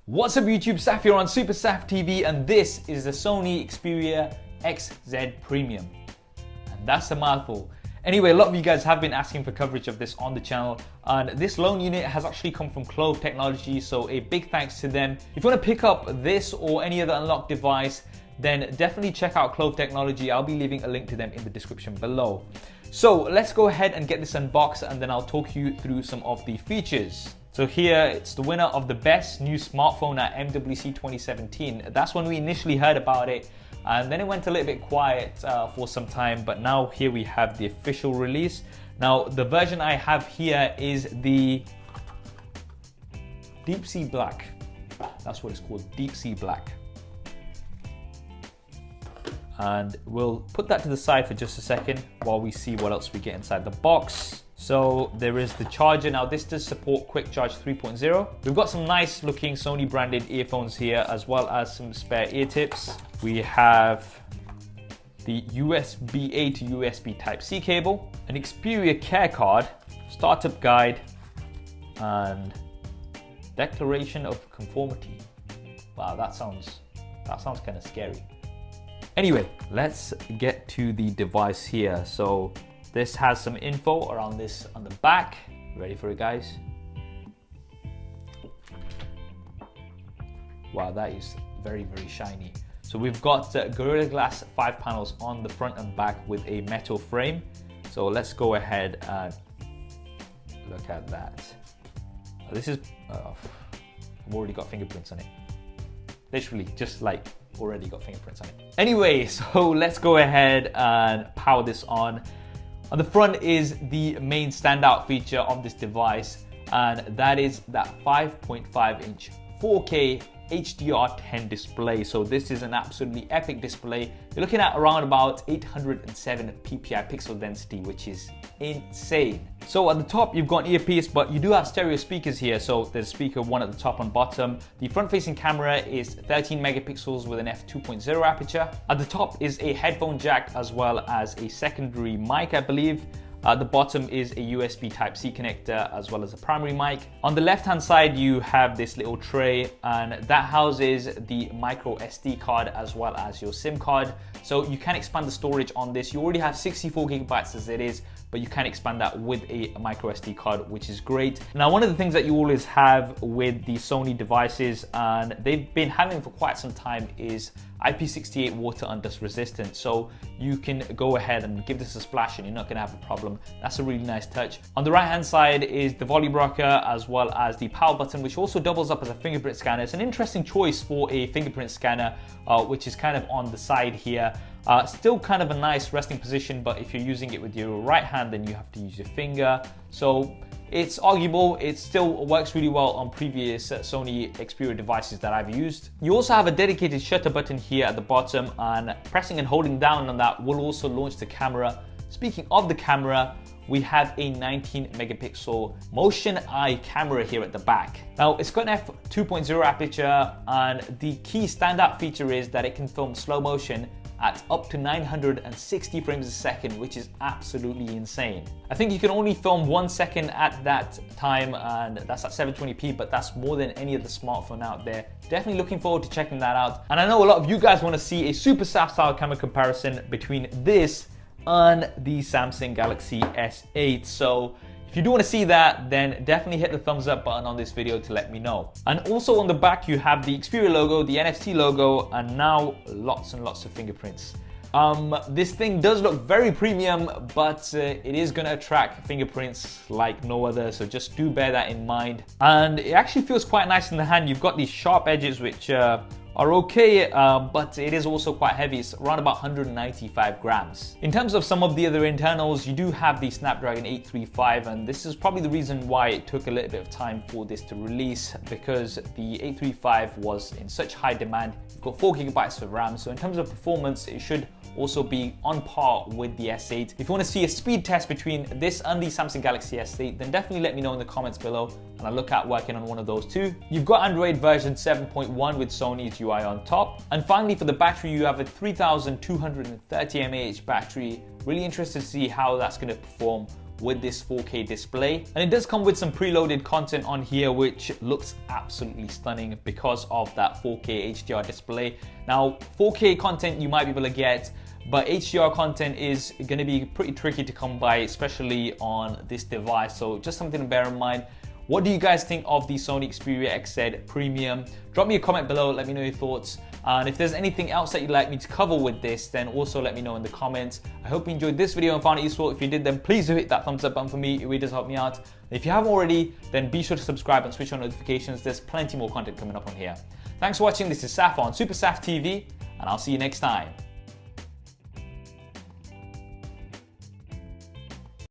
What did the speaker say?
What's up YouTube, Saf here on Super Saf TV, and this is the Sony Xperia XZ Premium. And that's a mouthful. Anyway, a lot of you guys have been asking for coverage of this on the channel, and this loan unit has actually come from Clove Technology, so a big thanks to them. If you want to pick up this or any other unlocked device, then definitely check out Clove Technology. I'll be leaving a link to them in the description below. So let's go ahead and get this unboxed, and then I'll talk you through some of the features. So here, it's the winner of the best new smartphone at MWC 2017. That's when we initially heard about it, and then it went a little bit quiet for some time, but now here we have the official release. Now, the version I have here is the Deep Sea Black. That's what it's called, Deep Sea Black. And we'll put that to the side for just a second while we see what else we get inside the box. So there is the charger. Now this does support Quick Charge 3.0. We've got some nice looking Sony branded earphones here, as well as some spare ear tips. We have the USB-A to USB Type-C cable, an Xperia care card, startup guide, and declaration of conformity. Wow, that sounds kind of scary. Anyway, let's get to the device here. So this has some info around this on the back. Ready for it, guys? Wow, that is very, very shiny. So we've got Gorilla Glass 5 panels on the front and back with a metal frame. So let's go ahead and look at that. This is, I've already got fingerprints on it. Literally, just like already got fingerprints on it. Anyway, so let's go ahead and power this on. On the front is the main standout feature of this device, and that is that 5.5-inch 4K HDR10 display. So this is an absolutely epic display. You're looking at around about 807 ppi pixel density, which is insane. So at the top you've got an earpiece, but you do have stereo speakers here. So there's speaker one at the top and bottom. The front facing camera is 13 megapixels with an f2.0 aperture. At the top is a headphone jack as well as a secondary mic, I believe. At the bottom is a USB Type-C connector as well as a primary mic. On the left-hand side, you have this little tray, and that houses the micro SD card as well as your SIM card. So you can expand the storage on this. You already have 64 gigabytes as it is, but you can expand that with a micro SD card, which is great. Now, one of the things that you always have with the Sony devices, and they've been having for quite some time, is IP68 water and dust resistant. So you can go ahead and give this a splash and you're not gonna have a problem. That's a really nice touch. On the right hand side is the volume rocker as well as the power button, which also doubles up as a fingerprint scanner. It's an interesting choice for a fingerprint scanner, which is kind of on the side here. Still kind of a nice resting position, but if you're using it with your right hand, then you have to use your finger. So it's arguable. It still works really well on previous Sony Xperia devices that I've used. You also have a dedicated shutter button here at the bottom, and pressing and holding down on that will also launch the camera. Speaking of the camera, we have a 19 megapixel motion eye camera here at the back. Now, it's got an f2.0 aperture, and the key standout feature is that it can film slow motion at up to 960 frames a second, which is absolutely insane. I think you can only film 1 second at that time, and that's at 720p, but that's more than any other smartphone out there. Definitely looking forward to checking that out. And I know a lot of you guys want to see a Super Saf style camera comparison between this and the Samsung Galaxy S8. So if you do want to see that, then definitely hit the thumbs up button on this video to let me know. And also on the back, you have the Xperia logo, the NFC logo, and now lots and lots of fingerprints. This thing does look very premium, but it is going to attract fingerprints like no other, so just do bear that in mind. And it actually feels quite nice in the hand. You've got these sharp edges, which are okay, but it is also quite heavy. It's around about 195 grams. In terms of some of the other internals, you do have the Snapdragon 835, and this is probably the reason why it took a little bit of time for this to release, because the 835 was in such high demand. You've got 4 gigabytes of RAM, so in terms of performance, it should also be on par with the S8. If you want to see a speed test between this and the Samsung Galaxy S8, then definitely let me know in the comments below, and I'll look at working on one of those too. You've got Android version 7.1 with Sony's UI on top. And finally, for the battery, you have a 3230 mAh battery. Really interested to see how that's going to perform with this 4K display. And it does come with some preloaded content on here, which looks absolutely stunning because of that 4K HDR display. Now, 4K content you might be able to get, but HDR content is going to be pretty tricky to come by, especially on this device. So just something to bear in mind. What do you guys think of the Sony Xperia XZ Premium? Drop me a comment below, let me know your thoughts. And if there's anything else that you'd like me to cover with this, then also let me know in the comments. I hope you enjoyed this video and found it useful. If you did, then please do hit that thumbs up button for me. It really does help me out. If you haven't already, then be sure to subscribe and switch on notifications. There's plenty more content coming up on here. Thanks for watching. This is Saf on Super Saf TV, and I'll see you next time.